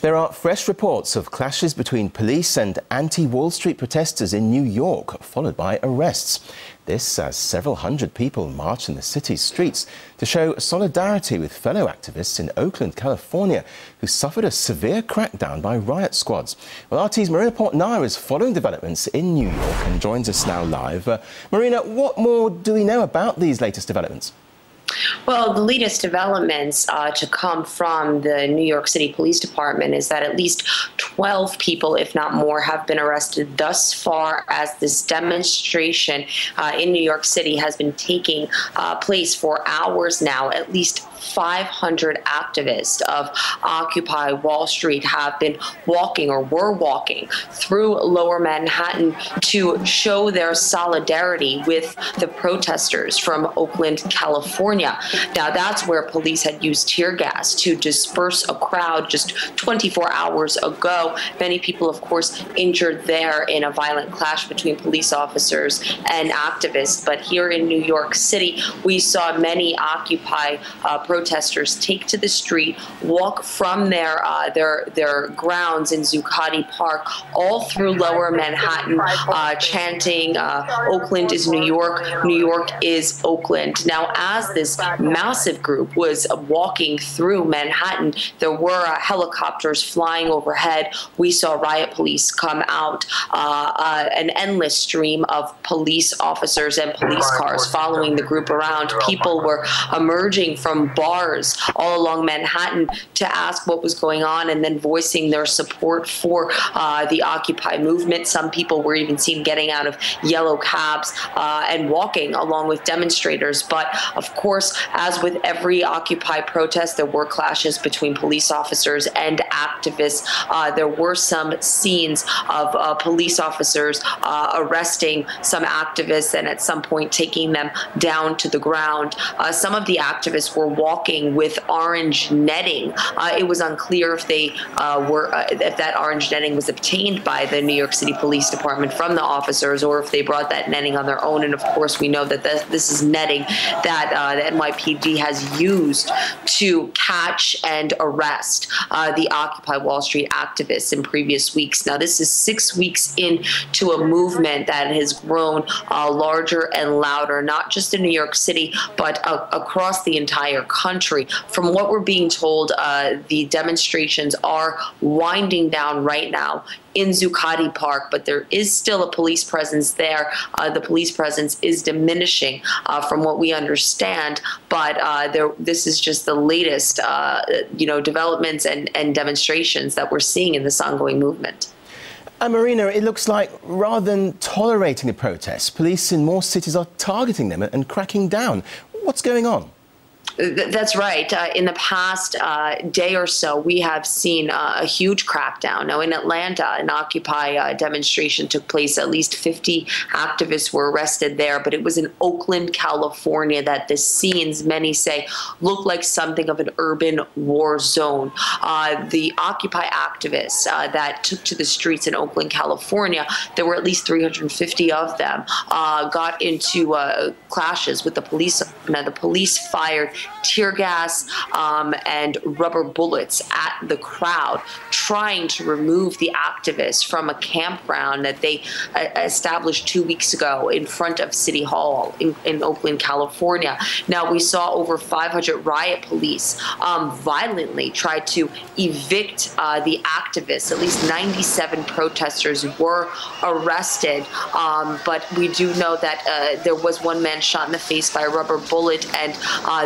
There are fresh reports of clashes between police and anti-Wall Street protesters in New York, followed by arrests. This as several hundred people marched in the city's streets to show solidarity with fellow activists in Oakland, California, who suffered a severe crackdown by riot squads. Well, RT's Marina Portnaya is following developments in New York and joins us now live. Marina, what more do we know about these latest developments? Well, the latest developments to come from the New York City Police Department is that at least 12 people, if not more, have been arrested thus far as this demonstration in New York City has been taking place for hours now. At least 500 activists of Occupy Wall Street have been walking or were walking through Lower Manhattan to show their solidarity with the protesters from Oakland, California. Now, that's where police had used tear gas to disperse a crowd just 24 hours ago. Many people, of course, injured there in a violent clash between police officers and activists. But here in New York City, we saw many Occupy protesters take to the street, walk from their grounds in Zuccotti Park all through Lower Manhattan, chanting, "Oakland is New York, New York is Oakland." Now, as this massive group was walking through Manhattan, there were helicopters flying overhead. We saw riot police come out, an endless stream of police officers and police cars following the group around. People were emerging from bars all along Manhattan to ask what was going on and then voicing their support for the Occupy movement. Some people were even seen getting out of yellow cabs and walking along with demonstrators. But of course, as with every Occupy protest, there were clashes between police officers and activists. There were some scenes of police officers arresting some activists and at some point taking them down to the ground. Some of the activists were walking with orange netting. It was unclear if they if that orange netting was obtained by the New York City Police Department from the officers or if they brought that netting on their own. And of course, we know that this is netting that the NYPD has used to catch and arrest the Occupy Wall Street activists in previous weeks. Now, this is 6 weeks into a movement that has grown larger and louder, not just in New York City, but across the entire country. From what we're being told, the demonstrations are winding down right now in Zuccotti Park, but there is still a police presence there. The police presence is diminishing from what we understand, but this is just the latest developments and demonstrations that we're seeing in this ongoing movement. Marina, it looks like rather than tolerating the protests, police in more cities are targeting them and cracking down. What's going on? That's right. In the past day or so, we have seen a huge crackdown. Now, in Atlanta, an Occupy demonstration took place. At least 50 activists were arrested there, but it was in Oakland, California, that the scenes, many say, look like something of an urban war zone. The Occupy activists that took to the streets in Oakland, California, there were at least 350 of them, got into clashes with the police. Now, the police fired tear gas and rubber bullets at the crowd, trying to remove the activists from a campground that they established 2 weeks ago in front of City Hall in Oakland, California. Now, we saw over 500 riot police violently try to evict the activists. At least 97 protesters were arrested, but we do know that there was one man shot in the face by a rubber bullet, and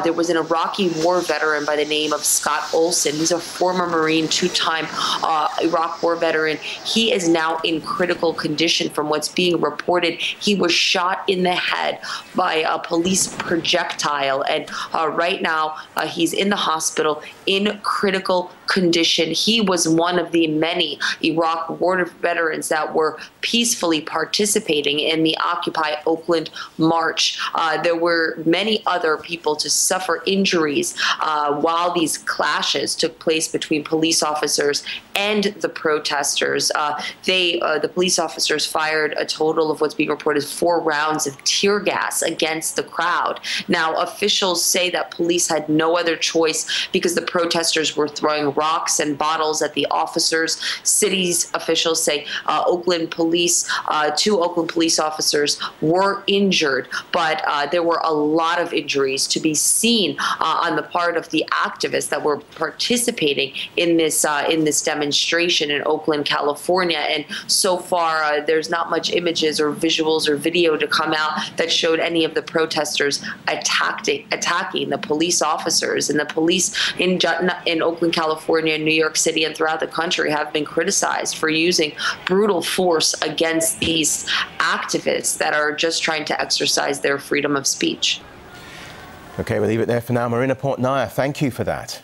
there was an Iraqi war veteran by the name of Scott Olson. He's a former Marine, two-time Iraq war veteran. He is now in critical condition from what's being reported. He was shot in the head by a police projectile, and right now he's in the hospital in critical condition. He was one of the many Iraq war veterans that were peacefully participating in the Occupy Oakland march. There were many other people to suffer injuries while these clashes took place between police officers and the protesters. The police officers fired a total of what's being reported as 4 rounds of tear gas against the crowd. Now, officials say that police had no other choice because the protesters were throwing rocks and bottles at the officers. City's officials say Oakland police, 2 Oakland police officers were injured, but there were a lot of injuries to be seen on the part of the activists that were participating in this demonstration in Oakland, California. And so far, there's not much images or visuals or video to come out that showed any of the protesters attacking the police officers. And the police in Oakland, California, New York City, and throughout the country have been criticized for using brutal force against these activists that are just trying to exercise their freedom of speech. OK, we'll leave it there for now. Marina Portnaya, thank you for that.